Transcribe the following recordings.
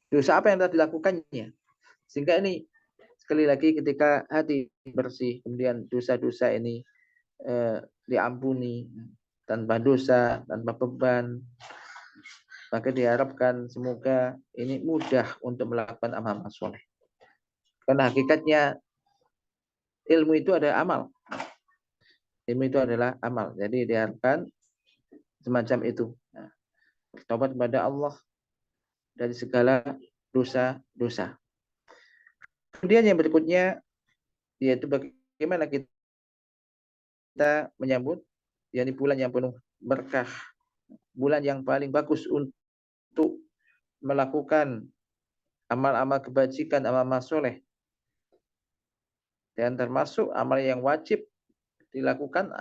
Dosa apa yang telah dilakukannya. Sehingga ini sekali lagi ketika hati bersih, kemudian dosa-dosa ini diampuni tanpa dosa, tanpa beban, maka diharapkan semoga ini mudah untuk melakukan amal soleh. Karena hakikatnya ilmu itu ada amal. Ilmu itu adalah amal. Jadi diharapkan semacam itu. Nah, bertobat kepada Allah dari segala dosa-dosa. Kemudian yang berikutnya yaitu bagaimana kita menyambut yakni bulan yang penuh berkah, bulan yang paling bagus untuk melakukan amal-amal kebajikan, amal-amal soleh. Dan termasuk amal yang wajib dilakukan,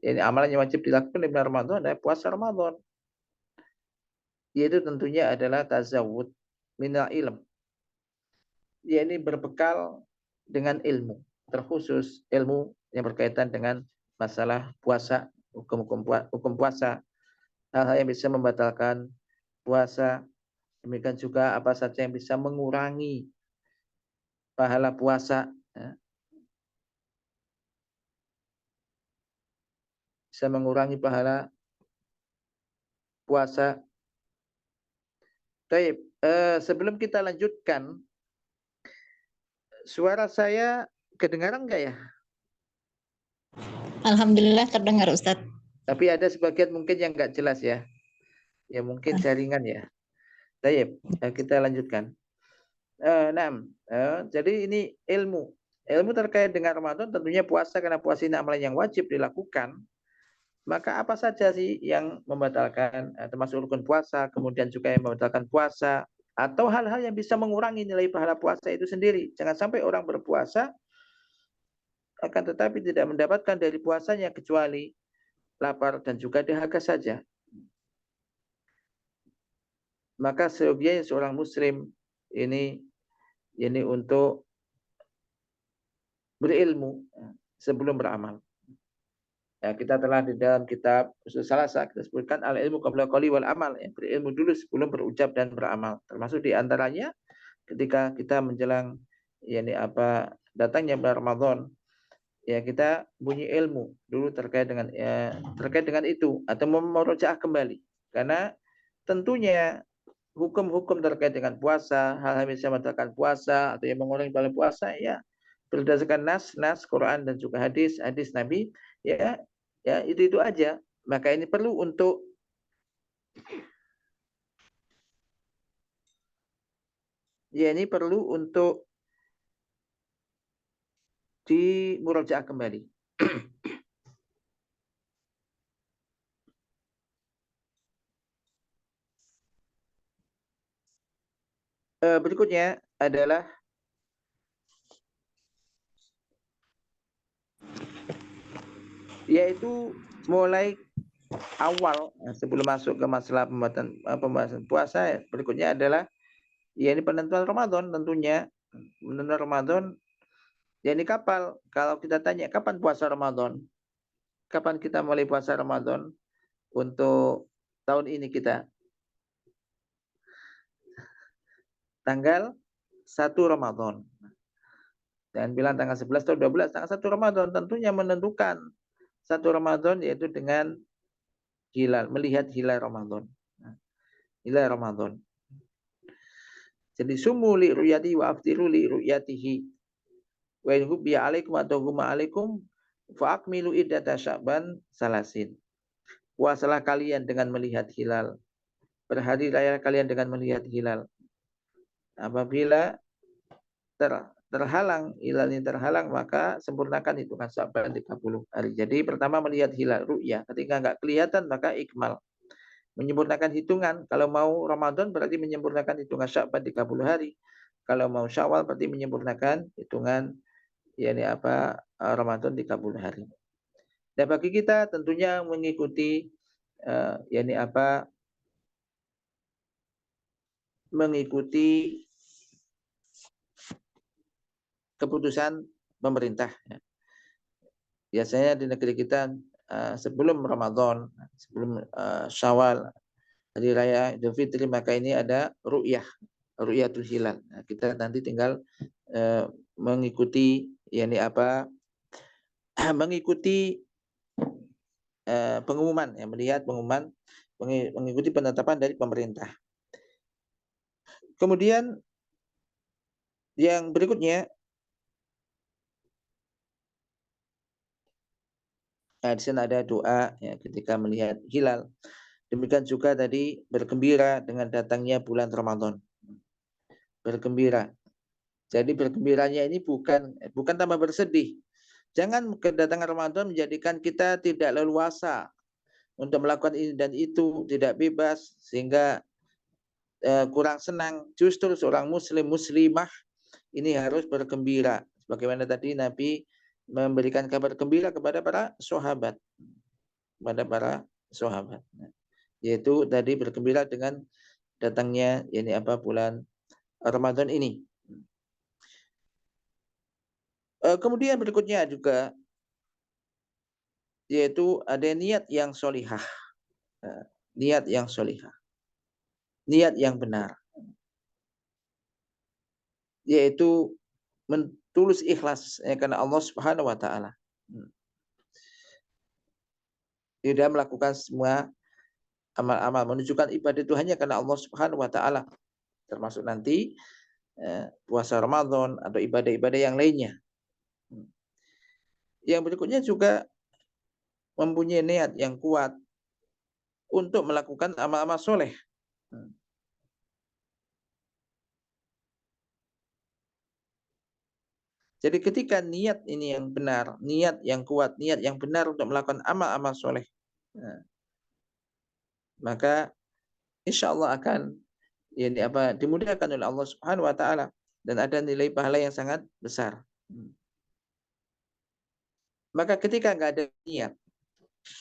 ini amalan yang wajib dilakukan di bulan Ramadan adalah puasa Ramadan. Yaitu tentunya adalah tazawud minal ilm. Yakni berbekal dengan ilmu, terkhusus ilmu yang berkaitan dengan masalah puasa, hukum puasa, hal-hal yang bisa membatalkan puasa, demikian juga apa saja yang bisa mengurangi pahala puasa, ya. Bisa mengurangi pahala puasa. Baik, sebelum kita lanjutkan, suara saya kedengaran enggak ya? Alhamdulillah terdengar Ustadz. Tapi ada sebagian mungkin yang enggak jelas ya. Ya mungkin jaringan ya. Baik, kita lanjutkan. Jadi ini ilmu. Ilmu terkait dengan Ramadan tentunya puasa, karena puasa ini amalan yang wajib dilakukan. Maka apa saja sih yang membatalkan, termasuk rukun puasa, kemudian juga yang membatalkan puasa, atau hal-hal yang bisa mengurangi nilai pahala puasa itu sendiri. Jangan sampai orang berpuasa akan tetapi tidak mendapatkan dari puasanya kecuali lapar dan juga dahaga saja. Maka seyogianya seorang muslim ini untuk berilmu sebelum beramal. Ya, kita telah di dalam kitab Ushul Salasah kita sebutkan al ilmu qabla qawli wal amal, ya, berilmu dulu sebelum berucap dan beramal. Termasuk di antaranya ketika kita menjelang datangnya bulan Ramadan, ya kita bunyi ilmu dulu terkait dengan itu, atau memurojaah kembali. Karena tentunya hukum-hukum terkait dengan puasa, hal-hal yang bisa membatalkan puasa atau yang mengurangi pahala puasa, ya berdasarkan nas Quran dan juga hadis Nabi, ya itu aja. Maka ini perlu untuk dimurojaah kembali. Berikutnya adalah yaitu mulai awal sebelum masuk ke masalah pembahasan puasa, berikutnya adalah ini penentuan Ramadan. Tentunya penentuan Ramadan, ini kalau kita tanya kapan puasa Ramadan, kapan kita mulai puasa Ramadan untuk tahun ini, kita tanggal 1 Ramadan. Dan bilang tanggal 11 atau 12, tanggal 1 Ramadan tentunya menentukan 1 Ramadan yaitu dengan hilal, melihat hilal Ramadan. Hilal Ramadan. Jadi sumu li ru'yati wa aftiru li ru'yatihi. Wa in ghubbiya alaikum atau gumma alaikum fa akmilu iddata Sya'ban salasin. Puasalah kalian dengan melihat hilal. Berhari raya kalian dengan melihat hilal. Apabila terhalang, hilal ini terhalang, maka sempurnakan hitungan Sya'ban 30 hari. Jadi pertama melihat hilal, ru'ya. Ketika enggak kelihatan maka ikmal. Menyempurnakan hitungan. Kalau mau Ramadan berarti menyempurnakan hitungan Sya'ban 30 hari. Kalau mau Syawal berarti menyempurnakan hitungan Ramadan 30 hari. Dan bagi kita tentunya mengikuti mengikuti keputusan pemerintah. Biasanya di negeri kita sebelum Ramadan, sebelum Syawal, hari raya Idul Fitri, maka ini ada ru'yah ru'yatul hilal. Nah, kita nanti tinggal mengikuti mengikuti pengumuman, melihat pengumuman, mengikuti penetapan dari pemerintah. Kemudian yang berikutnya, di sana ada doa ketika melihat hilal. Demikian juga tadi bergembira dengan datangnya bulan Ramadan. Bergembira. Jadi bergembiranya ini bukan tambah bersedih. Jangan kedatangan Ramadan menjadikan kita tidak leluasa untuk melakukan ini dan itu, tidak bebas sehingga kurang senang. Justru seorang muslim muslimah ini harus bergembira. Sebagaimana tadi Nabi memberikan kabar gembira kepada para sahabat. Yaitu tadi bergembira dengan datangnya bulan Ramadan ini. Kemudian berikutnya juga yaitu ada niat yang solihah, niat yang solihah, niat yang benar, yaitu tulus ikhlas karena Allah Subhanahu Wa Taala. Tidak melakukan semua amal-amal, menunjukkan ibadah itu hanya karena Allah Subhanahu Wa Taala, termasuk nanti puasa Ramadan atau ibadah-ibadah yang lainnya. Yang berikutnya juga mempunyai niat yang kuat untuk melakukan amal-amal soleh. Jadi ketika niat ini yang benar, niat yang kuat, niat yang benar untuk melakukan amal-amal soleh, maka insya Allah akan dimudahkan oleh Allah Subhanahu Wa Taala dan ada nilai pahala yang sangat besar. Maka ketika nggak ada niat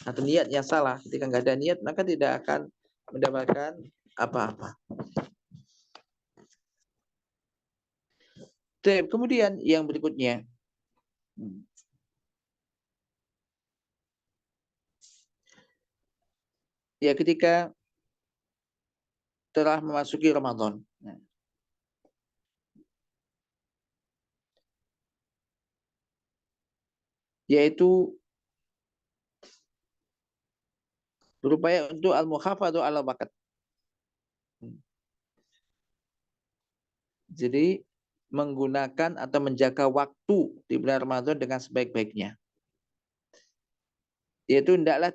atau niat yang salah, ketika nggak ada niat maka tidak akan mendapatkan apa-apa. Kemudian yang berikutnya, ketika telah memasuki Ramadan, yaitu berupaya untuk al-muhafadzah ala bakat. Jadi menggunakan atau menjaga waktu di bulan Ramadan dengan sebaik-baiknya. Yaitu hendaklah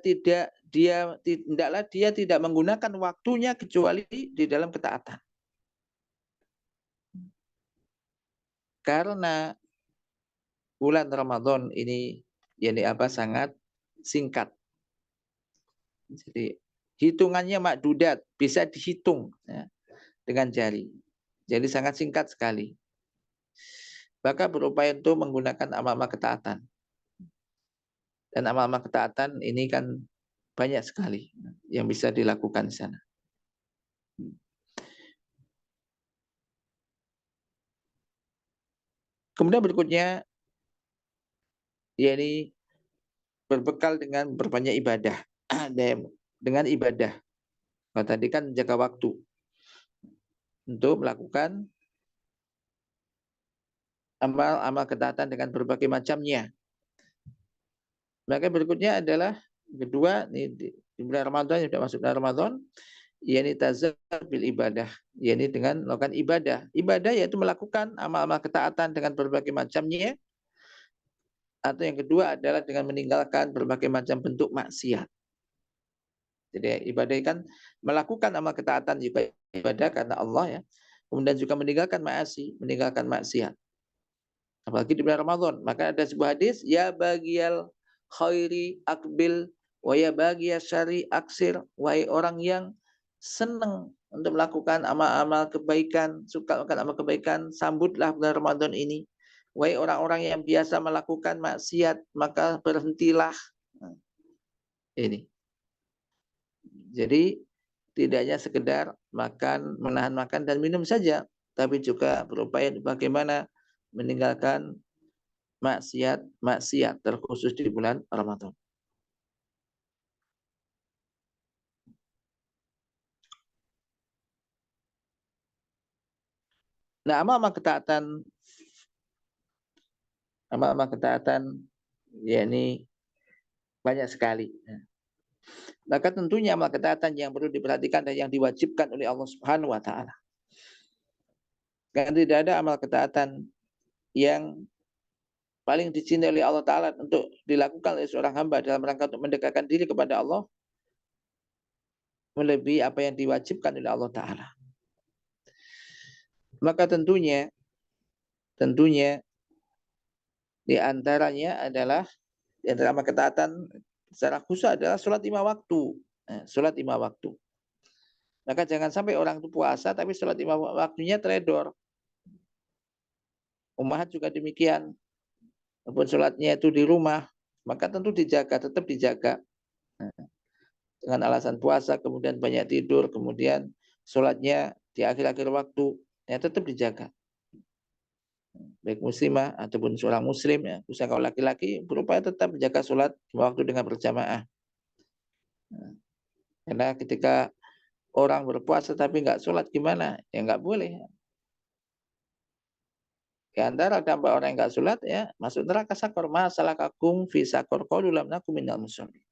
dia tidak menggunakan waktunya kecuali di dalam ketaatan. Karena bulan Ramadan ini sangat singkat. Jadi hitungannya makdudat, bisa dihitung dengan jari. Jadi sangat singkat sekali. Maka berupaya untuk menggunakan amal-amal ketaatan. Dan amal-amal ketaatan ini kan banyak sekali yang bisa dilakukan di sana. Kemudian berikutnya, yakni berbekal dengan berbanyak ibadah. Dengan ibadah. Nah, tadi kan jaga waktu untuk melakukan amal-amal ketaatan dengan berbagai macamnya. Maka berikutnya adalah kedua, di bulan Ramadan, sudah masuk bulan Ramadan, yakni tazahhur bil ibadah, yakni dengan melakukan ibadah. Ibadah yaitu melakukan amal-amal ketaatan dengan berbagai macamnya. Atau yang kedua adalah dengan meninggalkan berbagai macam bentuk maksiat. Jadi ibadah kan melakukan amal ketaatan juga ibadah karena Allah ya. Kemudian juga meninggalkan maksiat. Apalagi di bulan Ramadan. Maka ada sebuah hadis, ya bagiyal khairi akbil wa ya bagiyal syari aksir. Wahai orang yang senang untuk melakukan amal-amal kebaikan, suka melakukan amal kebaikan, sambutlah bulan Ramadan ini. Wahai orang-orang yang biasa melakukan maksiat, maka berhentilah. Ini. Jadi tidak hanya sekedar menahan makan dan minum saja, tapi juga berupaya bagaimana meninggalkan maksiat terkhusus di bulan Ramadan. Nah, amal-amal ketaatan ya ini banyak sekali. Maka tentunya amal ketaatan yang perlu diperhatikan dan yang diwajibkan oleh Allah Subhanahu wa taala. Karena tidak ada amal ketaatan yang paling dicintai oleh Allah taala untuk dilakukan oleh seorang hamba dalam rangka untuk mendekatkan diri kepada Allah melebihi apa yang diwajibkan oleh Allah taala. Maka tentunya di antaranya adalah di antara amal ketaatan secara khusus adalah sholat 5 waktu. Sholat 5 waktu. Maka jangan sampai orang itu puasa tapi sholat 5 waktunya teledor. Ummahat juga demikian. Walaupun sholatnya itu di rumah, maka tentu dijaga, tetap dijaga. Dengan alasan puasa, kemudian banyak tidur, kemudian sholatnya di akhir-akhir waktu, ya tetap dijaga. Baik muslimah ataupun seorang muslim, ya, khususnya kalau laki-laki, berupaya tetap menjaga sholat waktu dengan berjamaah. Karena ketika orang berpuasa tapi nggak sholat gimana? Ya nggak boleh. Di antara dampak orang yang nggak sholat ya masuk neraka sakor. Masalah kakum fi sakor qalu lam nakum minal musholin.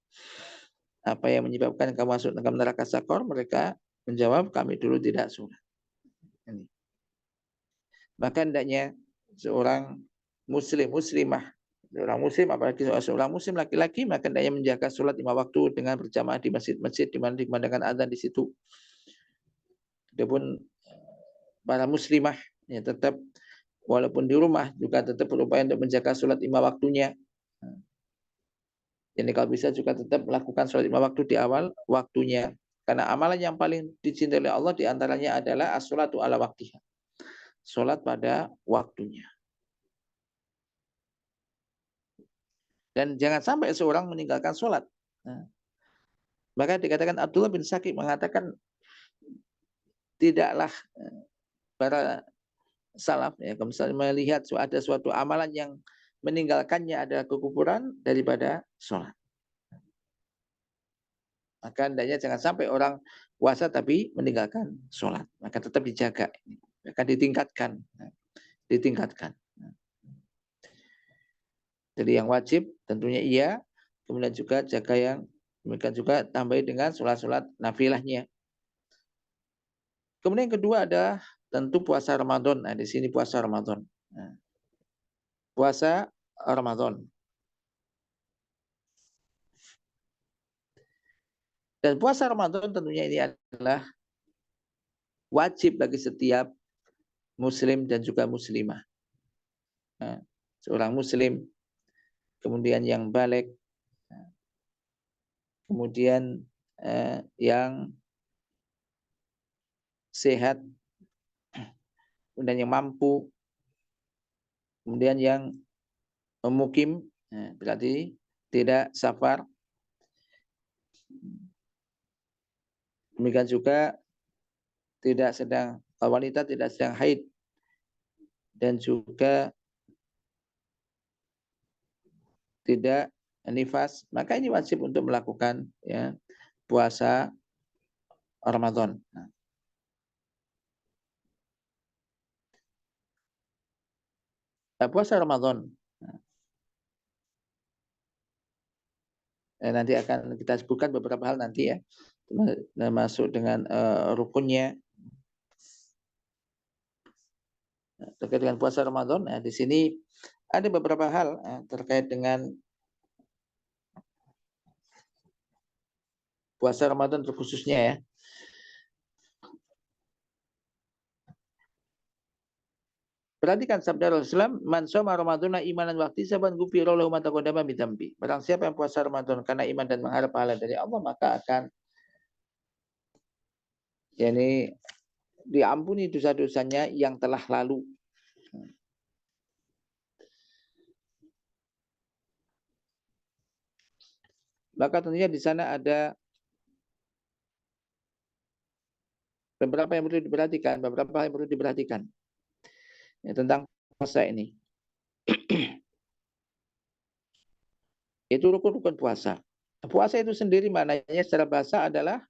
Apa yang menyebabkan kamu masuk dalam neraka sakor? Mereka menjawab kami dulu tidak sholat. Ini. Maka hendaknya seorang muslimah, seorang muslim apalagi seorang muslim laki-laki maka hendaknya menjaga sholat 5 waktu dengan berjamaah di masjid-masjid di mana dikumandangkan azan di situ. Adapun para muslimah ya tetap walaupun di rumah juga tetap berupaya untuk menjaga sholat 5 waktunya. Jadi kalau bisa juga tetap melakukan sholat 5 waktu di awal waktunya. Karena amalan yang paling dicintai oleh Allah diantaranya adalah as-sholatu ala waktiha. Sholat pada waktunya. Dan jangan sampai seorang meninggalkan sholat. Maka dikatakan Abdullah bin Saqi mengatakan tidaklah para salaf ya, kalau misalnya melihat ada suatu amalan yang meninggalkannya adalah kekufuran daripada sholat. Maka hendaknya jangan sampai orang puasa tapi meninggalkan sholat. Maka tetap dijaga. Akan ditingkatkan. Jadi yang wajib tentunya iya. Kemudian juga jaga yang demikian juga tambah dengan sholat-sholat nafilahnya. Kemudian yang kedua ada tentu puasa Ramadan. Nah, di sini puasa Ramadan. Nah, puasa Ramadan. Dan puasa Ramadan tentunya ini adalah wajib bagi setiap muslim dan juga muslimah. Nah, seorang muslim, kemudian yang balik, kemudian yang sehat, kemudian yang mampu, kemudian yang memukim, berarti tidak safar. Demikian juga wanita tidak sedang haid dan juga tidak nifas, maka ini wajib untuk melakukan ya puasa Ramadan. Puasa Ramadan nanti akan kita sebutkan beberapa hal nanti ya, termasuk dengan rukunnya terkait dengan puasa Ramadan. Nah, di sini ada beberapa hal terkait dengan puasa Ramadan terkhususnya ya. Perhatikan sabda Rasulullah, "Man shoma Ramadhana imanan wa ihtisaban ghufira lahu ma taqaddama min dzambi." Barang siapa yang puasa Ramadan karena iman dan mengharap pahala dari Allah, maka akan diampuni dosa-dosanya yang telah lalu. Maka tentunya di sana ada beberapa yang perlu diperhatikan, ya, tentang puasa ini. Itu rukun-rukun puasa. Puasa itu sendiri maknanya secara bahasa adalah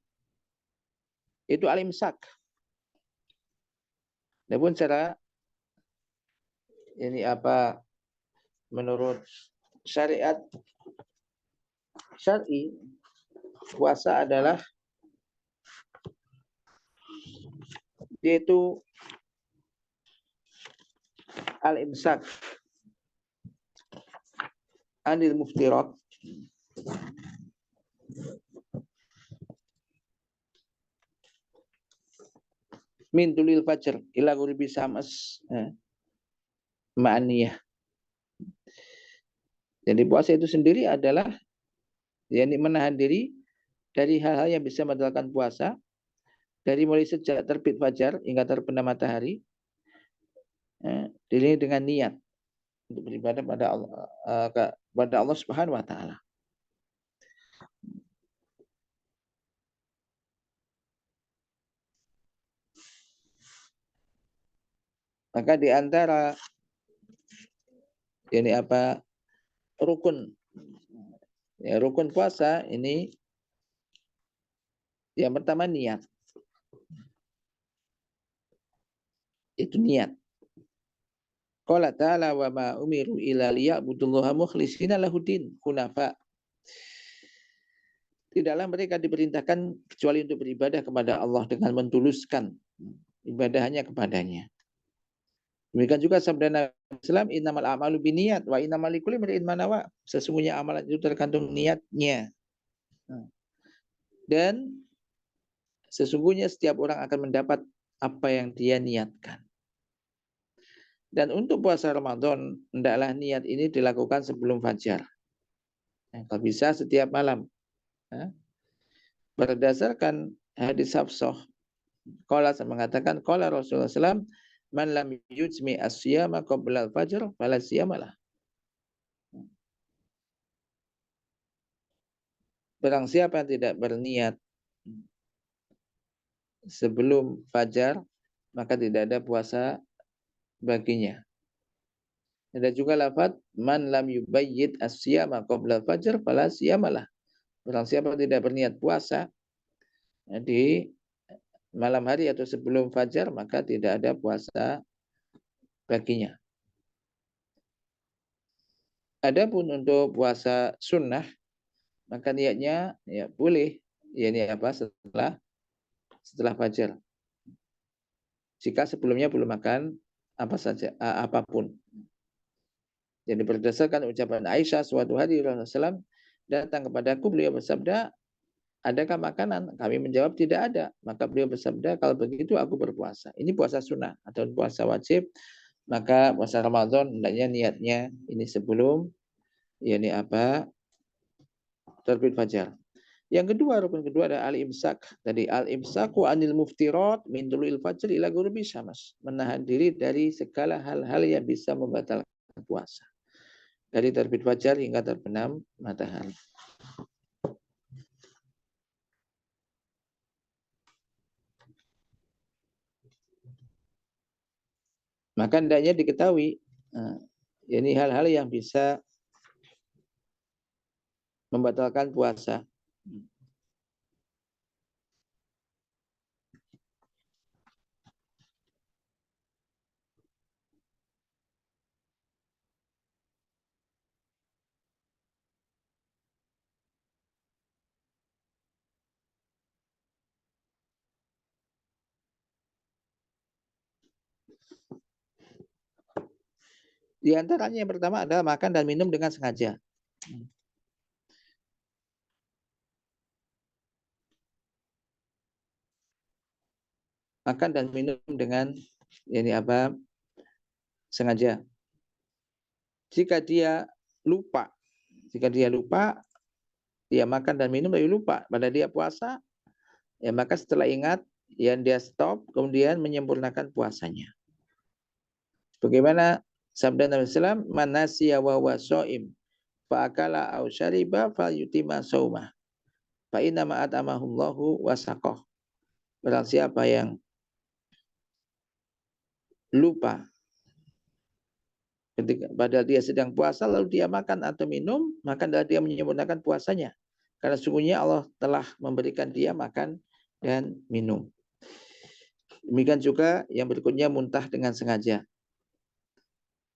itu al-imsak. Namun secara ini apa menurut syariat syar'i, puasa adalah yaitu al-imsak anil muftirat min tulil fajr ila ghuribi syams ma'aniyah. Jadi puasa itu sendiri adalah yakni menahan diri dari hal-hal yang bisa membatalkan puasa, dari mulai sejak terbit fajar hingga terbenam matahari, diri dengan niat untuk beribadah pada Allah, kepada Allah Subhanahu wa taala. Maka di antara ini apa rukun ya, rukun puasa ini yang pertama niat. Itu niat. Qala ta'ala wa ma umiru illa liya'budullaha mukhlishina lahuddin hunafa. Tidaklah mereka diperintahkan kecuali untuk beribadah kepada Allah dengan mentuluskan ibadahnya kepadanya. Demikian juga sabda Nabi Islam, innamal a'malu binniyat wa innamal likulli imri'in ma nawa. Sesungguhnya amalan itu tergantung niatnya. Dan sesungguhnya setiap orang akan mendapat apa yang dia niatkan. Dan untuk puasa Ramadan, hendaklah niat ini dilakukan sebelum fajar. Kalau bisa setiap malam. Berdasarkan hadis Hafsah, qala mengatakan qala Rasulullah SAW, man lam yujmi as-siyama qabla al-fajr fala siyamalah. Barang siapa yang tidak berniat sebelum fajar, maka tidak ada puasa baginya. Ada juga lafaz man lam yubayyit as-siyama qabla al-fajr fala siyamalah. Barang siapa tidak berniat puasa di malam hari atau sebelum fajar, maka tidak ada puasa baginya. Adapun untuk puasa sunnah, maka niatnya ya boleh, ya ini apa setelah fajar. Jika sebelumnya belum makan apa saja apapun. Jadi berdasarkan ucapan Aisyah, suatu hari Rasulullah SAW datang kepadaku, beliau bersabda, adakah makanan? Kami menjawab tidak ada. Maka beliau bersabda, kalau begitu aku berpuasa. Ini puasa sunnah atau puasa wajib. Maka puasa Ramadan hendaknya niatnya ini sebelum ini apa terbit fajar. Yang kedua, rukun kedua adalah al-imsak. Jadi al-imsaku anil muftirat min tulu'il fajr ila ghurubi syams. Menahan diri dari segala hal-hal yang bisa membatalkan puasa. Dari terbit fajar hingga terbenam matahari. Maka hendaknya diketahui ini hal-hal yang bisa membatalkan puasa. Di antaranya yang pertama adalah makan dan minum dengan sengaja. Makan dan minum dengan ini apa sengaja. Jika dia lupa, dia makan dan minum tapi lupa pada dia puasa, ya maka setelah ingat yang dia stop, kemudian menyempurnakan puasanya. Bagaimana sabda Nabi SAW, man nasiya wa huwa shaim fa akala aw syariba falyutimma shaumah fa inna ma atamahullahu wa saqah. Barang siapa yang lupa ketika padahal dia sedang puasa lalu dia makan atau minum, maka dia menyempurnakan puasanya. Karena sungguhnya Allah telah memberikan dia makan dan minum. Demikian juga yang berikutnya muntah dengan sengaja.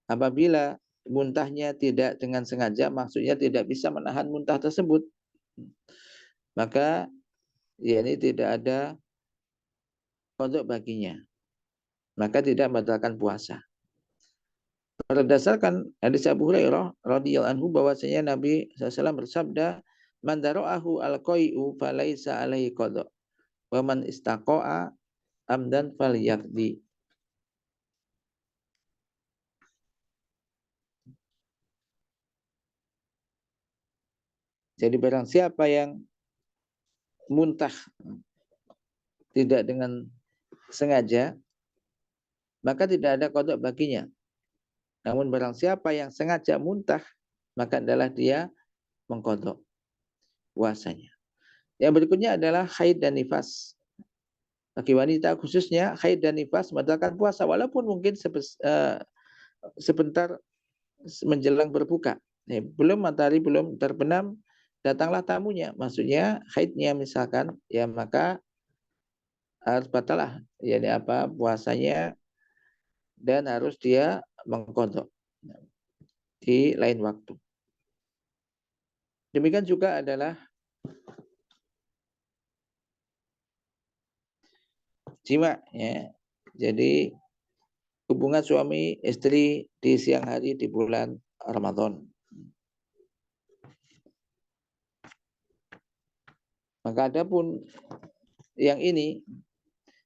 Apabila muntahnya tidak dengan sengaja, maksudnya tidak bisa menahan muntah tersebut, maka ya ini tidak ada qada baginya, maka tidak membatalkan puasa. Berdasarkan hadis Abu Hurairah radhiyallahu anhu bahwasanya Nabi SAW bersabda, "Man dara'ahu al-qai'u falaisa alaihi qada, wa man istaqa'a amdan falyaqdi." Jadi barang siapa yang muntah tidak dengan sengaja, maka tidak ada qada baginya. Namun barang siapa yang sengaja muntah, maka adalah dia mengqada puasanya. Yang berikutnya adalah haid dan nifas. Bagi wanita khususnya haid dan nifas membatalkan puasa walaupun mungkin sebentar menjelang berbuka. Belum matahari belum terbenam, datanglah tamunya. Maksudnya haidnya misalkan, ya maka harus batalah yakni puasanya, dan harus dia mengqada di lain waktu. Demikian juga adalah jima, ya. Jadi hubungan suami istri di siang hari di bulan Ramadan. Maka adapun yang ini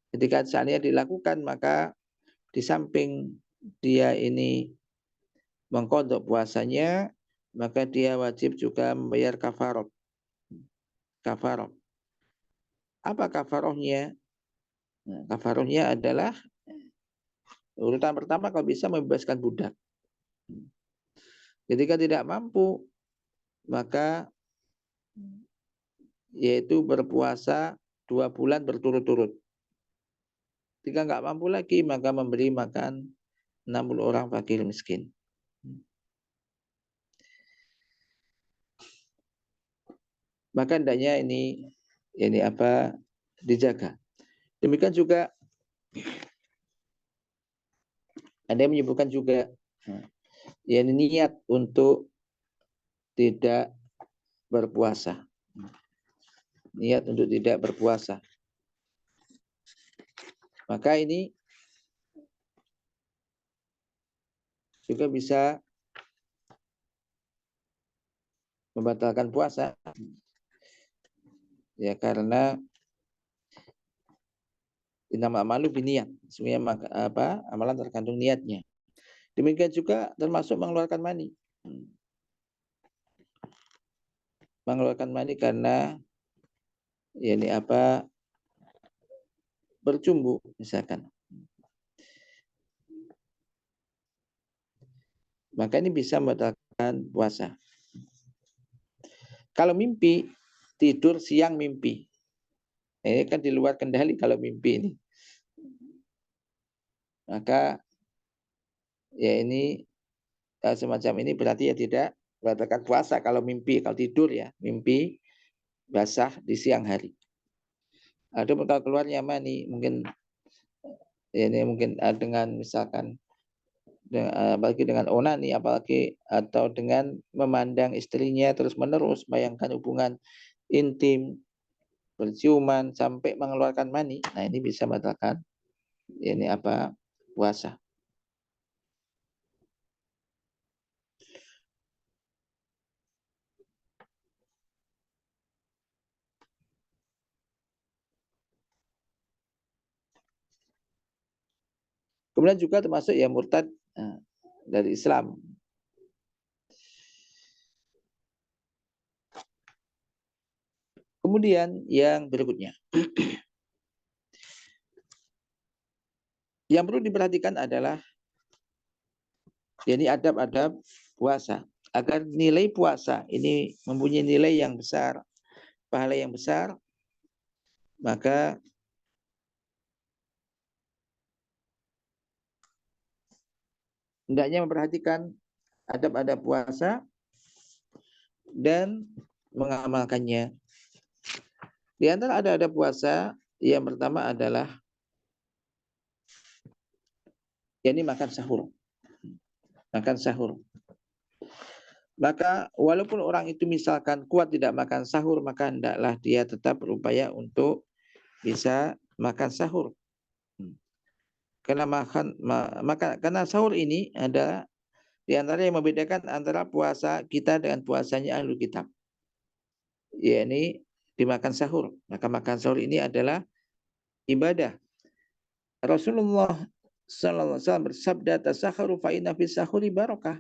ketika seandainya dilakukan, maka di samping dia ini mengqada puasanya, maka dia wajib juga membayar kafarah. Kafarah. Apa kafarahnya? Nah, kafarahnya adalah urutan pertama kalau bisa membebaskan budak. Ketika tidak mampu, maka yaitu berpuasa 2 bulan berturut-turut. Jika nggak mampu lagi, maka memberi makan 60 orang fakir miskin. Maka hendaknya ini dijaga. Demikian juga ada yang menyebutkan juga niat untuk tidak berpuasa. Niat untuk tidak berpuasa. Maka ini juga bisa membatalkan puasa. Ya, karena nama amalu biniat. Semuanya amalan terkandung niatnya. Demikian juga termasuk mengeluarkan mani. Mengeluarkan mani karena bercumbu misalkan. Maka ini bisa membatalkan puasa. Kalau mimpi, tidur siang mimpi. Ini kan di luar kendali kalau mimpi ini. Maka ya ini semacam ini berarti ya tidak membatalkan puasa kalau mimpi, kalau tidur ya, mimpi basah di siang hari. Ada kalau keluarnya mani, mungkin ya ini mungkin dengan misalkan apalagi dengan onani, apalagi atau dengan memandang istrinya terus menerus, bayangkan hubungan intim, berciuman sampai mengeluarkan mani. Nah, ini bisa membatalkan puasa. Kemudian juga termasuk yang murtad dari Islam. Kemudian yang berikutnya. Yang perlu diperhatikan adalah ini adab-adab puasa. Agar nilai puasa ini mempunyai nilai yang besar, pahala yang besar, maka hendaknya memperhatikan adab-adab puasa dan mengamalkannya. Di antara adab-adab puasa, yang pertama adalah makan sahur. makan sahur. Maka walaupun orang itu misalkan kuat tidak makan sahur, maka hendaklah dia tetap berupaya untuk bisa makan sahur. Karena karena sahur ini adalah di antara yang membedakan antara puasa kita dengan puasanya ahlu kitab. Yakni dimakan sahur. Maka makan sahur ini adalah ibadah. Rasulullah sallallahu alaihi wasallam bersabda, "Tasahharu fa inna fis sahuri barakah."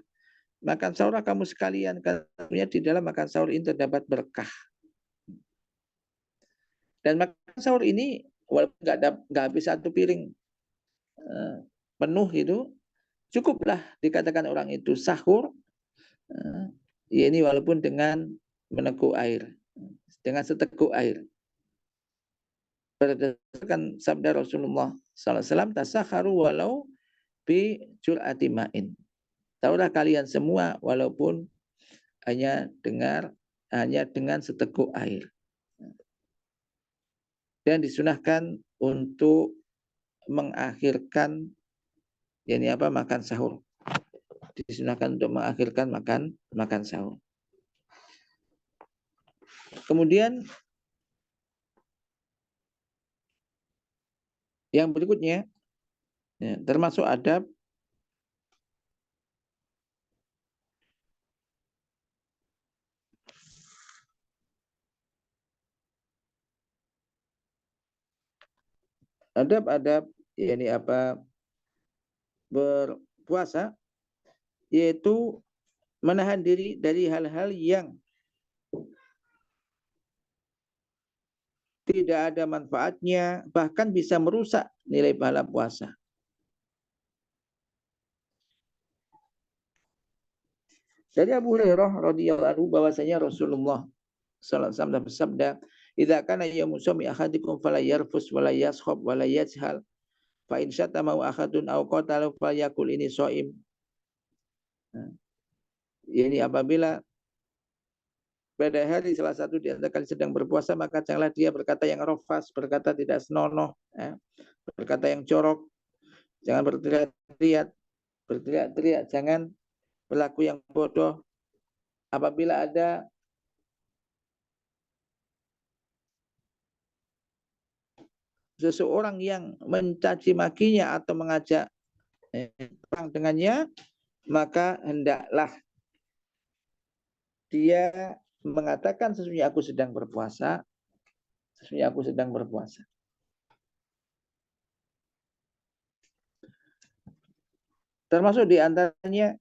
Makan sahur kamu sekalian, karena di dalam makan sahur ini terdapat berkah. Dan makan sahur ini walaupun nggak habis satu piring penuh itu, cukuplah dikatakan orang itu sahur, ya ini walaupun dengan meneguk air, dengan seteguk air. Berdasarkan sabda Rasulullah SAW, tasakharu walau bi jur'ati ma'in. Tahulah kalian semua walaupun hanya dengan seteguk air. Dan disunahkan untuk mengakhirkan makan sahur. Disunahkan untuk mengakhirkan makan sahur. Kemudian yang berikutnya termasuk adab berpuasa, yaitu menahan diri dari hal-hal yang tidak ada manfaatnya, bahkan bisa merusak nilai pahala puasa. Dari Abu Hurairah radhiyallahu anhu bahwasanya Rasulullah sallallahu alaihi wasallam bersabda, "Idza kana yaumu shaumi ahadikum fala yarfus wala yaskhab wala yajhal, fa in syatama ahadun aw qatala falyakul ini shaim." Ini apabila pada hari salah satu di antara kalian sedang berpuasa, maka janganlah dia berkata yang rofas, berkata tidak senonoh, berkata yang jorok, jangan berteriak-teriak, jangan berlaku yang bodoh. Apabila ada seseorang yang mencaci makinya atau mengajak perang dengannya, maka hendaklah dia mengatakan sesungguhnya aku sedang berpuasa, sesungguhnya aku sedang berpuasa. Termasuk di antaranya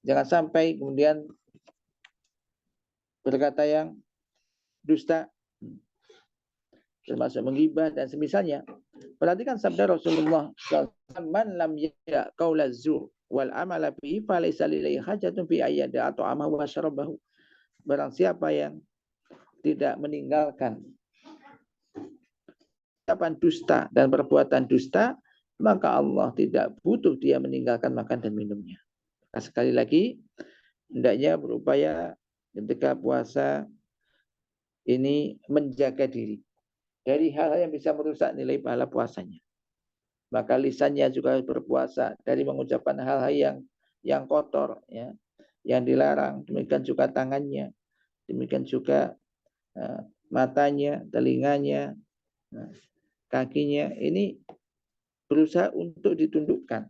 jangan sampai kemudian berkata yang dusta, termasuk menggibah dan semisalnya. Perhatikan sabda Rasulullah SAW, "Man lam yada qaula zur wal amala bihi falaysa lillahi hajatun fi ayyada atau amahu wa syarabahu." Barang siapa yang tidak meninggalkan ucapan dusta dan perbuatan dusta, maka Allah tidak butuh dia meninggalkan makan dan minumnya. Nah, sekali lagi, hendaknya berupaya ketika puasa ini menjaga diri dari hal-hal yang bisa merusak nilai pahala puasanya. Maka lisannya juga harus berpuasa dari mengucapkan hal-hal yang kotor, yang dilarang. Demikian juga tangannya, demikian juga matanya, telinganya, kakinya. Ini berusaha untuk ditundukkan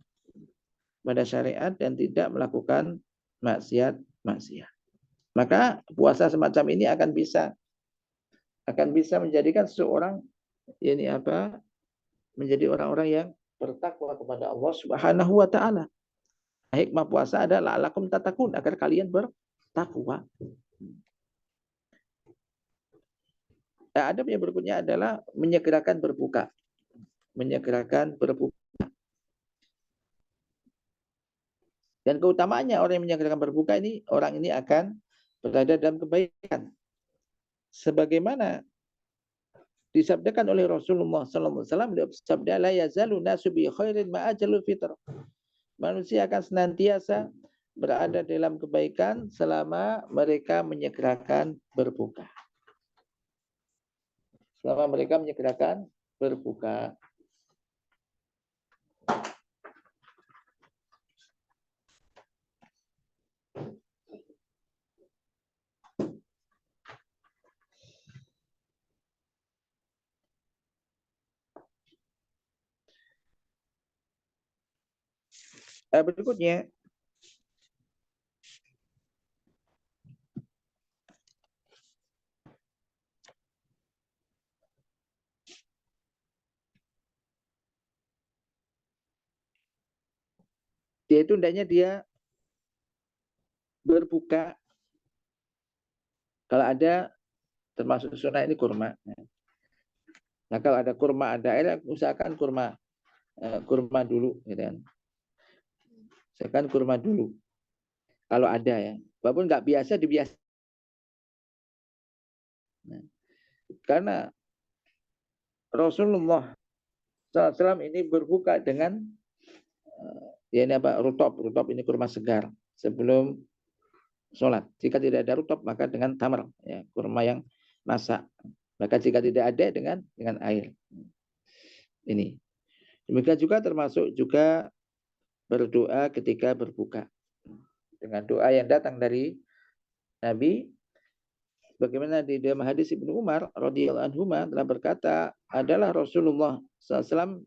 pada syariat dan tidak melakukan maksiat. Maka puasa semacam ini akan bisa menjadikan seseorang menjadi orang-orang yang bertakwa kepada Allah Subhanahu wa taala. Hikmah puasa adalah la'allakum tattaqun, agar kalian bertakwa. Adab yang berikutnya adalah menyegerakan berbuka. Menyegerakan berbuka. Dan keutamaannya orang yang menyegerakan berbuka ini, orang ini akan berada dalam kebaikan. Sebagaimana disabdakan oleh Rasulullah SAW, beliau bersabda, "La yazalu nasu bi khairin ma ajalul fitr." Manusia akan senantiasa berada dalam kebaikan selama mereka menyegerakan berbuka. Selama mereka menyegerakan berbuka. Berikutnya, dia itu hendaknya dia berbuka kalau ada termasuk sunnah ini kurma. Nah kalau ada kurma, ada air, usahakan kurma dulu, gitu kan. Usahakan kurma dulu. Kalau ada ya, walaupun nggak biasa dibiasa. Nah, karena Rasulullah SAW ini berbuka dengan ya ini apa, rutop ini kurma segar sebelum sholat. Jika tidak ada rutop maka dengan tamar, ya, kurma yang masak. Maka jika tidak ada dengan air. Ini. Demikian juga termasuk juga berdoa ketika berbuka. Dengan doa yang datang dari Nabi, bagaimana di dalam hadis Ibnu Umar radhiyallahu anhu telah berkata, adalah Rasulullah SAW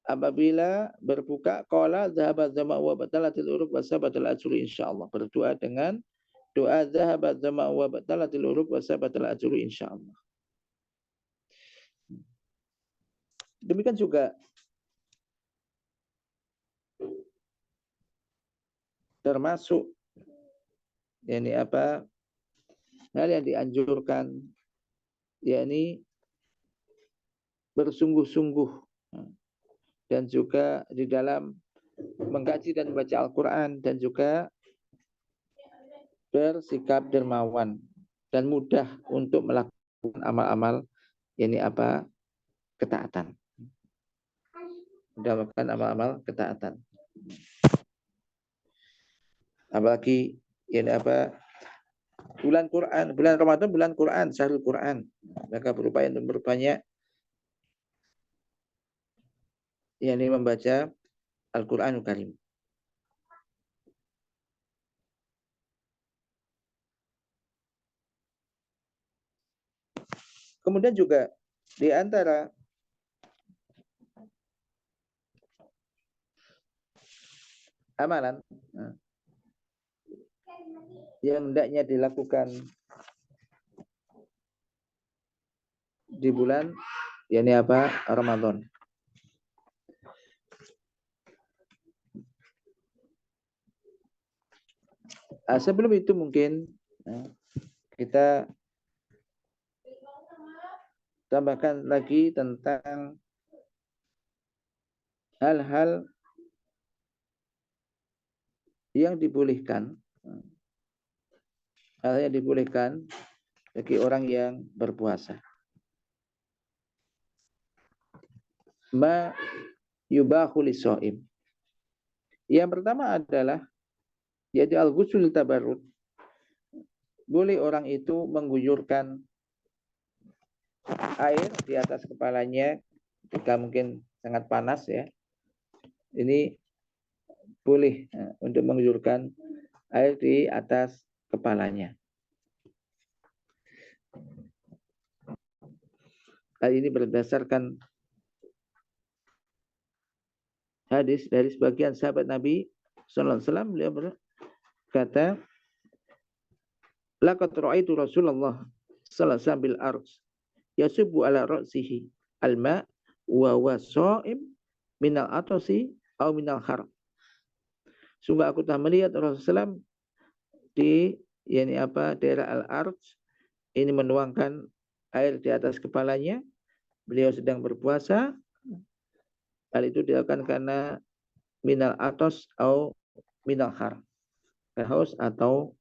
apabila berbuka qala dzahabat zama wa batalatil uruq wa sabatal ajru insyaallah. Berdoa dengan doa dzahabat zama wa batalatil uruq wa sabatal ajru insyaallah. Demikian juga termasuk yakni apa hal yang dianjurkan, yakni bersungguh-sungguh dan juga di dalam mengkaji dan membaca Al-Quran, dan juga bersikap dermawan dan mudah untuk melakukan amal-amal ini apa ketaatan, melakukan amal-amal ketaatan. Apalagi ini apa bulan Quran, bulan Ramadan, bulan Quran, syahrul Quran, maka berupaya untuk berbanyak yakni membaca Al-Quranul Karim. Kemudian juga di antara amalan yang hendaknya dilakukan di bulan yakni apa Ramadan. Sebelum itu mungkin kita tambahkan lagi tentang hal-hal yang dibolehkan, bagi orang yang berpuasa. Ma yubahu lis-shaim. Yang pertama adalah yaitu al-ghusl tabarrud. Boleh orang itu mengguyurkan air di atas kepalanya ketika mungkin sangat panas ya. Ini boleh untuk mengguyurkan air di atas kepalanya. Hal ini berdasarkan hadis dari sebagian sahabat Nabi sallallahu alaihi wasallam. Beliau berkata, laqad ra'aitu Rasulullah sallallahu alaihi wasallam bil arj yasubbu ala ra'sihi al-ma' wa huwa sha'im minal atasi aw minal har. Sungguh aku telah melihat Rasulullah SAW di yakni apa daerah al-arj ini menuangkan air di atas kepalanya. Beliau sedang berpuasa. Hal itu dilakukan karena minal atas atau minal har, haus atau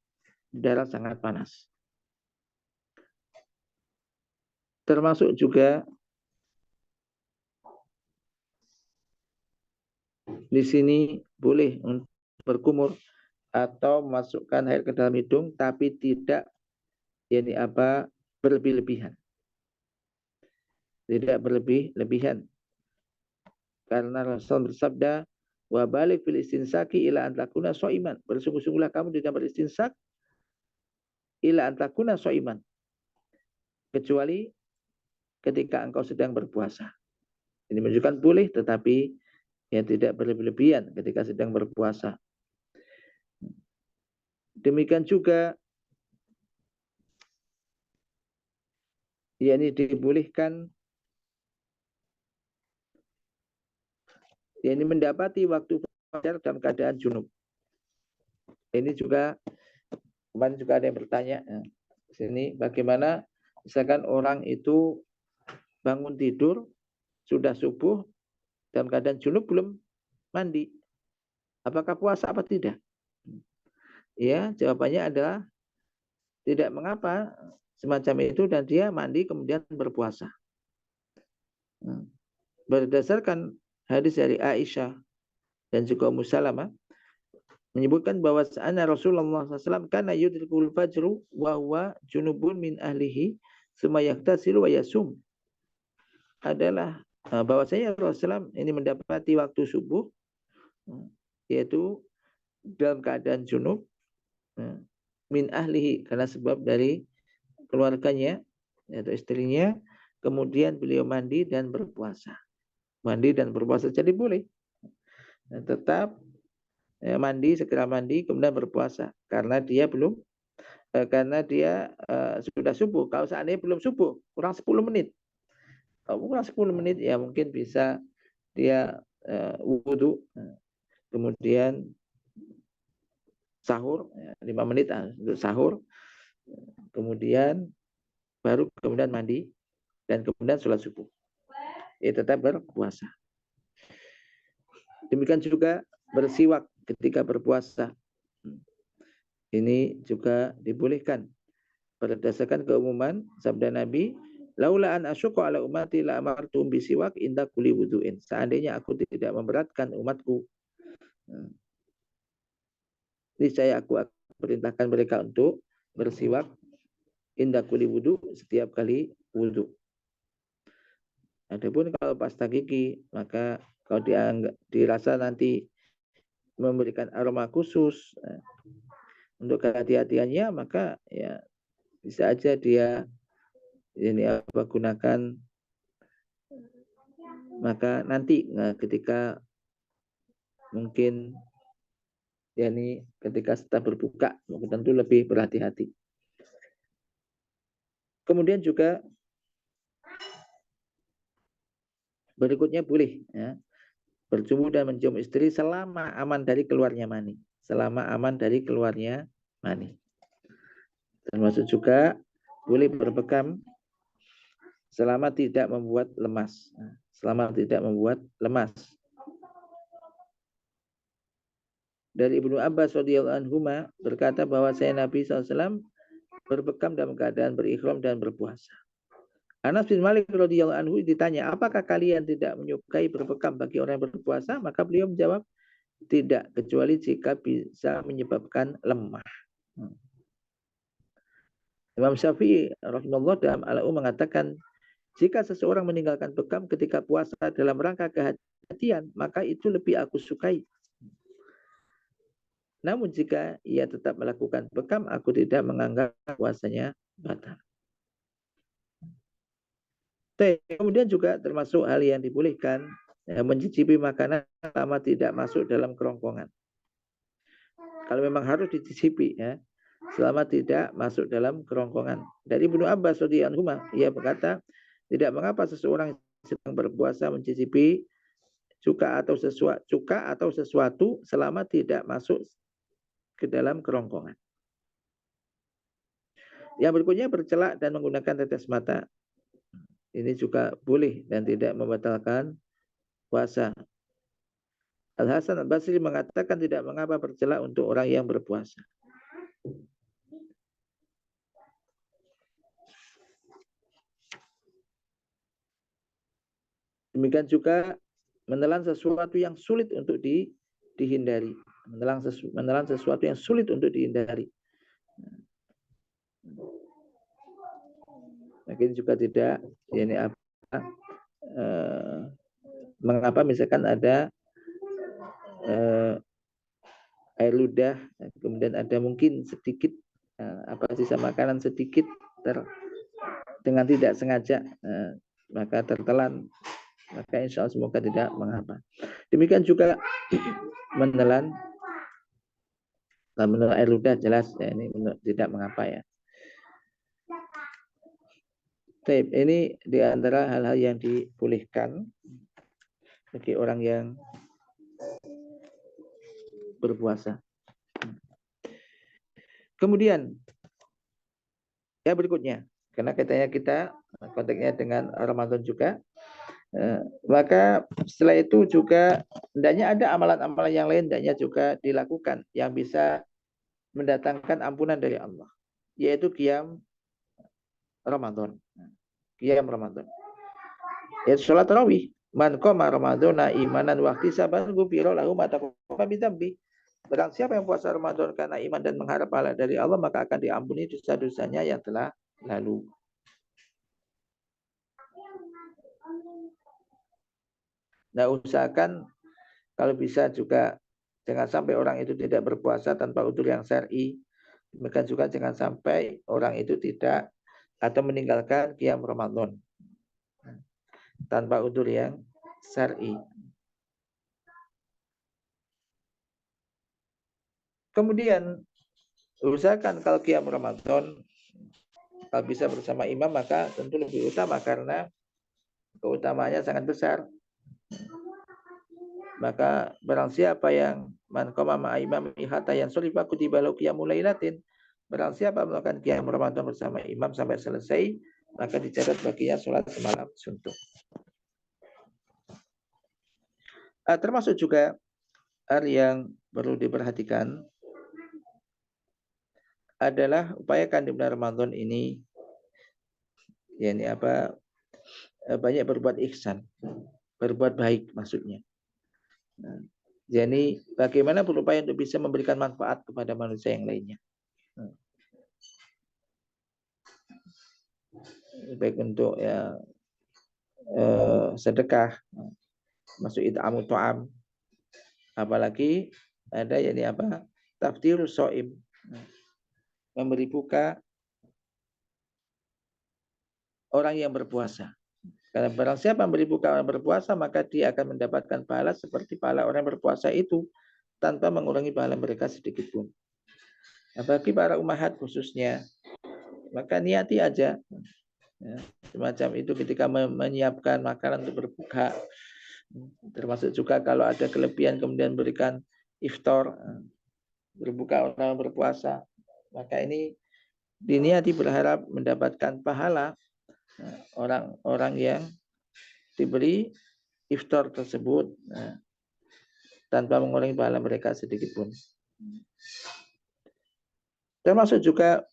daerah sangat panas. Termasuk juga di sini boleh untuk berkumur atau memasukkan air ke dalam hidung, tapi tidak yakni apa berlebih-lebihan. Tidak berlebih-lebihan. Karena Rasul bersabda, wa balik fil istinsaki ila an takuna shaiman. Bersungguh-sungguhlah kamu di dalam beristinsak ila an takuna shaiman. Kecuali ketika engkau sedang berpuasa. Ini menunjukkan boleh, tetapi ya tidak berlebihan ketika sedang berpuasa. Demikian juga ya ini dibolehkan ya ini mendapati waktu fajar dalam keadaan junub. Ini juga kemarin juga ada yang bertanya di sini bagaimana misalkan orang itu bangun tidur sudah subuh dalam keadaan junub belum mandi, apakah puasa apa tidak? Ya, jawabannya adalah tidak mengapa semacam itu dan dia mandi kemudian berpuasa. Berdasarkan hadis dari Aisyah dan juga Ummu Salamah menyebutkan bahwa Rasulullah SAW kana yudrikul fajru wa huwa junubun min ahlihi summa yaktasilu wa yasum, adalah bahwasanya Rasulullah ini mendapati waktu subuh yaitu dalam keadaan junub min ahlihi karena sebab dari keluarganya yaitu istrinya, kemudian beliau mandi dan berpuasa. Mandi dan berpuasa jadi boleh. Tetap mandi, segera mandi kemudian berpuasa karena dia belum sudah subuh. Kalau seandainya belum subuh kurang 10 menit, kalau kurang 10 menit ya mungkin bisa dia wudhu, kemudian sahur 5 menit untuk sahur, kemudian mandi dan kemudian sholat subuh. Ya tetap berpuasa. Demikian juga bersiwak ketika berpuasa. Ini juga dibolehkan berdasarkan keumuman sabda Nabi, laula an asyqa ala ummati la amartum bisiwak inda kulli wudu'in. Seandainya aku tidak memberatkan umatku, niscaya aku akan perintahkan mereka untuk bersiwak inda kulli wudu, setiap kali wudu. Adapun kalau pasta gigi, maka kalau dirasa nanti memberikan aroma khusus untuk kehati-hatiannya, maka ya bisa aja dia gunakan, maka nanti ketika mungkin ketika setelah berbuka tentu lebih berhati-hati. Kemudian juga berikutnya boleh berjumpa dan mencium istri selama aman dari keluarnya mani. Selama aman dari keluarnya mani. Termasuk juga boleh berbekam selama tidak membuat lemas. Selama tidak membuat lemas. Dari Ibnu Abbas radhiyallahu anhuma berkata bahwa saya Nabi SAW berbekam dalam keadaan berikhram dan berpuasa. Anas bin Malik radhiyallahu anhu ditanya, apakah kalian tidak menyukai berbekam bagi orang yang berpuasa? Maka beliau menjawab, tidak, kecuali jika bisa menyebabkan lemah. Imam Syafi'i rahimahullah dalam Al-Um mengatakan, jika seseorang meninggalkan bekam ketika puasa dalam rangka kehati-hatian, maka itu lebih aku sukai. Namun jika ia tetap melakukan bekam, aku tidak menganggap puasanya batal. Kemudian juga termasuk hal yang dibolehkan, mencicipi makanan selama tidak masuk dalam kerongkongan. Kalau memang harus dicicipi, selama tidak masuk dalam kerongkongan. Dari Ibnu Abbas radhiyallahu anhu, ia berkata, tidak mengapa seseorang sedang berpuasa mencicipi cuka atau sesuatu selama tidak masuk ke dalam kerongkongan. Yang berikutnya bercelak dan menggunakan tetes mata. Ini juga boleh dan tidak membatalkan puasa. Al-Hasan Al-Basri mengatakan tidak mengapa bercelak untuk orang yang berpuasa. Demikian juga menelan sesuatu yang sulit untuk dihindari. Menelan sesuatu yang sulit untuk dihindari. Mungkin juga tidak mengapa misalkan ada air ludah, kemudian ada mungkin sedikit sisa makanan sedikit dengan tidak sengaja, maka tertelan maka insya Allah semoga tidak mengapa. Demikian juga menelan air ludah jelas ya, ini tidak mengapa ya. Ini di antara hal-hal yang dibolehkan bagi orang yang berpuasa. Kemudian ya berikutnya, karena katanya kita konteksnya dengan Ramadan juga, maka setelah itu juga hendaknya ada amalan-amalan yang lain hendaknya juga dilakukan yang bisa mendatangkan ampunan dari Allah, yaitu qiyam Ramadan. Qiyam Ramadan. Yaitu sholat tarawih. Man qama Ramadana imanan wa ihtisaban ghufira lahu ma taqaddama min dzambi. Barang siapa yang puasa Ramadan karena iman dan mengharap pahala dari Allah, maka akan diampuni dosa-dosanya yang telah lalu. Nah, usahakan kalau bisa juga jangan sampai orang itu tidak berpuasa tanpa udzur yang syar'i. Demikian juga jangan sampai orang itu tidak atau meninggalkan qiyam Ramadan tanpa udzur yang syar'i. Kemudian usahakan kalau qiyam Ramadan kalau bisa bersama imam maka tentu lebih utama karena keutamaannya sangat besar. Maka barang siapa yang man qama ma'a imami hatta yansurifa kutiba lahu qiyamul lailatin, barang siapa melakukan qiyam Ramadan bersama imam sampai selesai, maka dicatat baginya sholat semalam suntuk. Termasuk juga hal yang perlu diperhatikan adalah upayakan di bulan Ramadan ini yakni banyak berbuat ihsan, berbuat baik maksudnya. Jadi bagaimana berupaya untuk bisa memberikan manfaat kepada manusia yang lainnya. Baik untuk ya sedekah, masuk it'amu ta'am, apalagi ada yakni taftirus shaim, memberi buka orang yang berpuasa. Karena barang siapa memberi buka orang berpuasa, maka dia akan mendapatkan pahala seperti pahala orang berpuasa itu tanpa mengurangi pahala mereka sedikit pun. Nah, bagi para ummahat khususnya, maka niati aja ya, semacam itu ketika menyiapkan makanan untuk berbuka, termasuk juga kalau ada kelebihan kemudian berikan iftar, berbuka orang berpuasa, maka ini diniati berharap mendapatkan pahala orang-orang yang diberi iftar tersebut tanpa mengurangi pahala mereka sedikit pun. Termasuk juga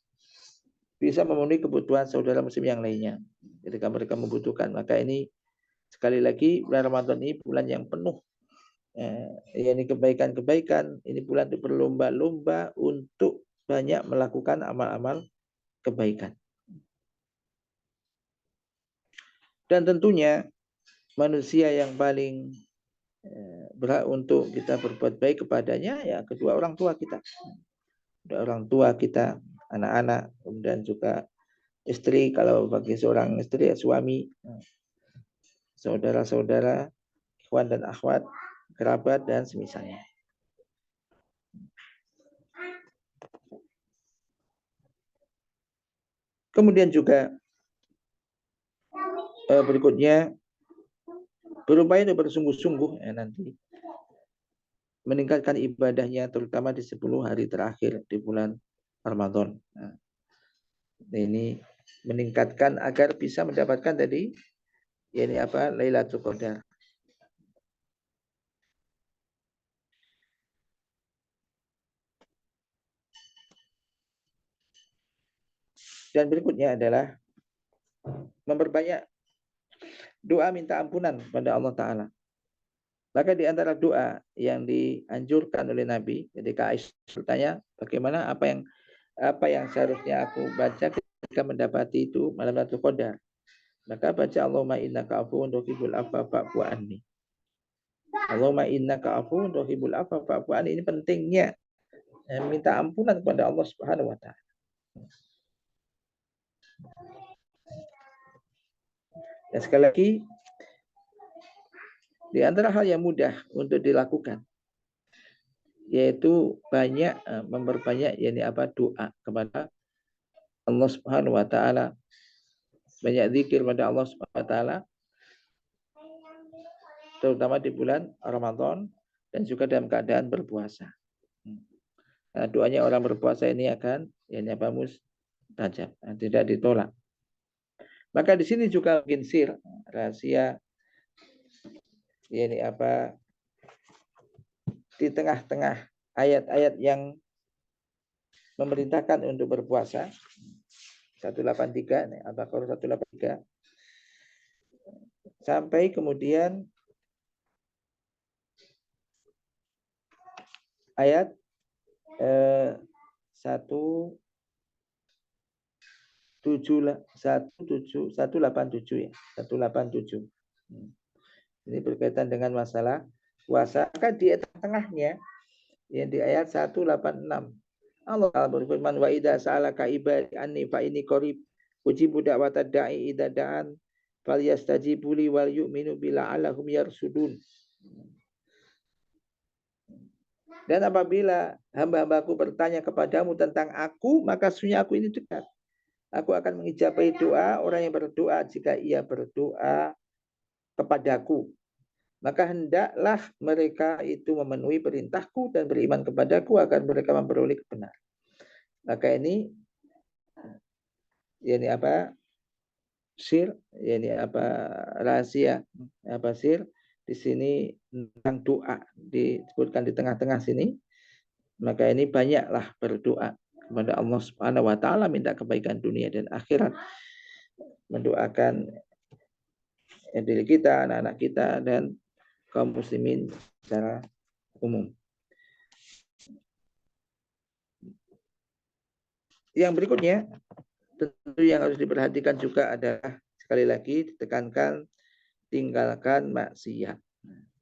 bisa memenuhi kebutuhan saudara muslim yang lainnya ketika mereka membutuhkan. Maka ini sekali lagi bulan Ramadan ini bulan yang penuh ini kebaikan-kebaikan. Ini bulan itu berlomba-lomba untuk banyak melakukan amal-amal kebaikan. Dan tentunya manusia yang paling berhak untuk kita berbuat baik kepadanya ya kedua orang tua kita. Kedua orang tua kita, anak-anak, kemudian juga istri, kalau bagi seorang istri ya suami, saudara-saudara, ikhwan dan akhwat, kerabat dan semisalnya. Kemudian juga berikutnya berupaya untuk bersungguh-sungguh nanti meningkatkan ibadahnya terutama di 10 hari terakhir di bulan Ramadan. Nah, ini meningkatkan agar bisa mendapatkan tadi yakni Lailatul Qadar. Dan berikutnya adalah memperbanyak doa minta ampunan pada Allah Ta'ala. Maka di antara doa yang dianjurkan oleh Nabi ketika Aisyah bertanya, bagaimana apa yang seharusnya aku baca ketika mendapati itu malam Lailatul Qadar. Maka baca Allahumma innaka afuwun tuhibbul afwa fa'fu anni. Allahumma innaka afuwun tuhibbul afwa fa'fu anni. Ini pentingnya minta ampunan kepada Allah Subhanahu wa taala. Dan sekali lagi Di antara hal yang mudah untuk dilakukan yaitu banyak memperbanyak doa kepada Allah Subhanahu wa taala, banyak zikir pada Allah Subhanahu wa taala terutama di bulan Ramadan dan juga dalam keadaan berpuasa. Nah, doanya orang berpuasa ini akan mustajab, tidak ditolak. Maka di sini juga mungkin rahasia di tengah-tengah ayat-ayat yang memerintahkan untuk berpuasa 183 Al-Baqarah 183 sampai kemudian ayat 187 ya 187. Ini berkaitan dengan masalah puasa. Maka di tengahnya yang di ayat 186 Allah berfirman wa idza sa'alaka ibadi anni fa inni qarib ujibu da'watad da'i idza da'an falyastajibu li wal yu'minu bila alahum yarsudun. Dan apabila hamba-hambaku bertanya kepadamu tentang aku, maka sesungguhnya aku ini dekat. Aku akan mengijabahi doa orang yang berdoa jika ia berdoa kepadaku. Maka hendaklah mereka itu memenuhi perintahku dan beriman kepadaku agar mereka memperoleh kebenaran. Maka ini rahasia sir di sini tentang doa disebutkan di tengah-tengah sini. Maka ini banyaklah berdoa kepada Allah Subhanahu wa taala, minta kebaikan dunia dan akhirat, mendoakan diri kita, anak-anak kita dan kaum muslimin secara umum. Yang berikutnya tentu yang harus diperhatikan juga adalah sekali lagi ditekankan tinggalkan maksiat.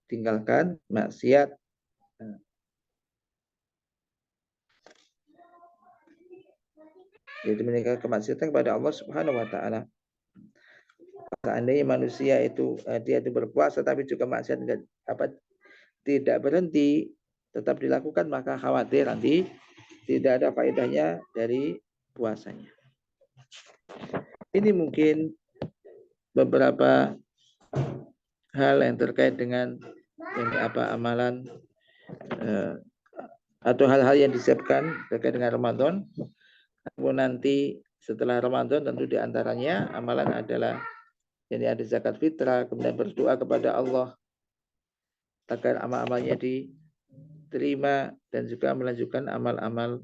Tinggalkan maksiat. Yaitu meninggalkan kemaksiatan kepada Allah Subhanahu wa taala. Seandainya manusia itu dia itu berpuasa tapi juga maksiat tidak berhenti, tetap dilakukan, maka khawatir nanti tidak ada faedahnya dari puasanya. Ini mungkin beberapa hal yang terkait dengan amalan atau hal-hal yang disiapkan terkait dengan Ramadan. Nanti setelah Ramadan tentu diantaranya amalan adalah ada zakat fitrah, kemudian berdoa kepada Allah agar amal-amalnya diterima dan juga melanjutkan amal-amal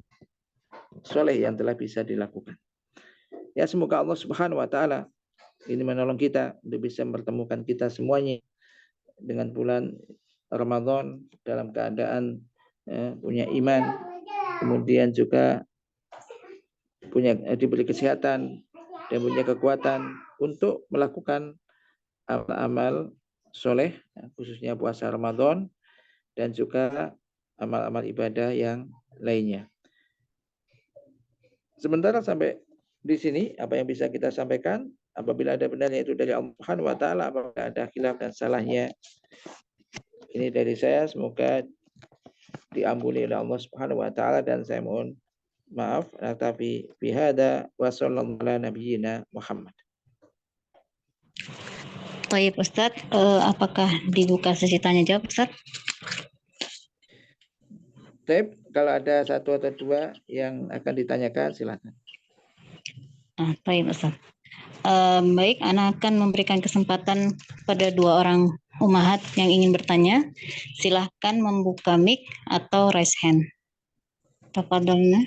soleh yang telah bisa dilakukan. Ya, semoga Allah Subhanahu wa taala ini menolong kita untuk bisa mempertemukan kita semuanya dengan bulan Ramadan dalam keadaan punya iman, kemudian juga diberi kesehatan dan punya kekuatan untuk melakukan amal-amal soleh, khususnya puasa Ramadan dan juga amal-amal ibadah yang lainnya. Sementara sampai di sini apa yang bisa kita sampaikan. Apabila ada benarnya itu dari Allah Subhanahu wa taala, apabila ada khilaf dan salahnya ini dari saya, semoga diampuni oleh Allah Subhanahu wa taala dan saya mohon maaf. Tapi bihada wa sallallahu ala nabiyyina Muhammad. Baik Ustadz, apakah dibuka sesi tanya jawab Ustadz? Baik, kalau ada satu atau dua yang akan ditanyakan silakan. Baik Ustadz. Baik, Ana akan memberikan kesempatan pada dua orang ummahat yang ingin bertanya. Silahkan membuka mic atau raise hand. Tafadhalna.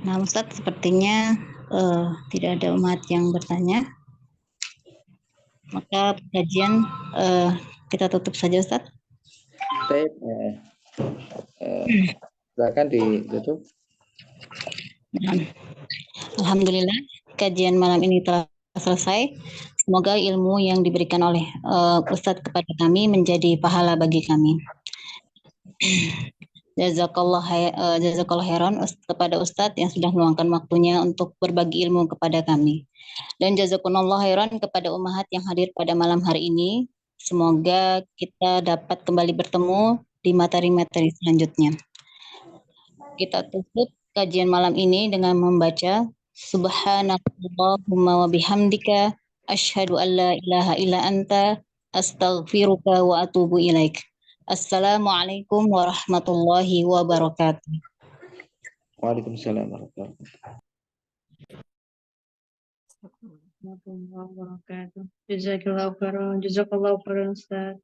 Nah, Ustadz, sepertinya tidak ada umat yang bertanya. Maka kajian kita tutup saja, Ustadz. Baik, silakan ditutup. Alhamdulillah, kajian malam ini telah selesai. Semoga ilmu yang diberikan oleh Ustadz kepada kami menjadi pahala bagi kami. Jazakallah khairan kepada Ustadz yang sudah meluangkan waktunya untuk berbagi ilmu kepada kami. Dan jazakumullah khairan kepada ummahat yang hadir pada malam hari ini. Semoga kita dapat kembali bertemu di materi-materi selanjutnya. Kita tutup kajian malam ini dengan membaca Subhanallahumma wa bihamdika asyhadu an la ilaha illa anta astaghfiruka wa atubu ilaik. Assalamualaikum warahmatullahi wabarakatuh. Waalaikumsalam warahmatullahi wabarakatuh. Jazakallahu khairan, Ustaz.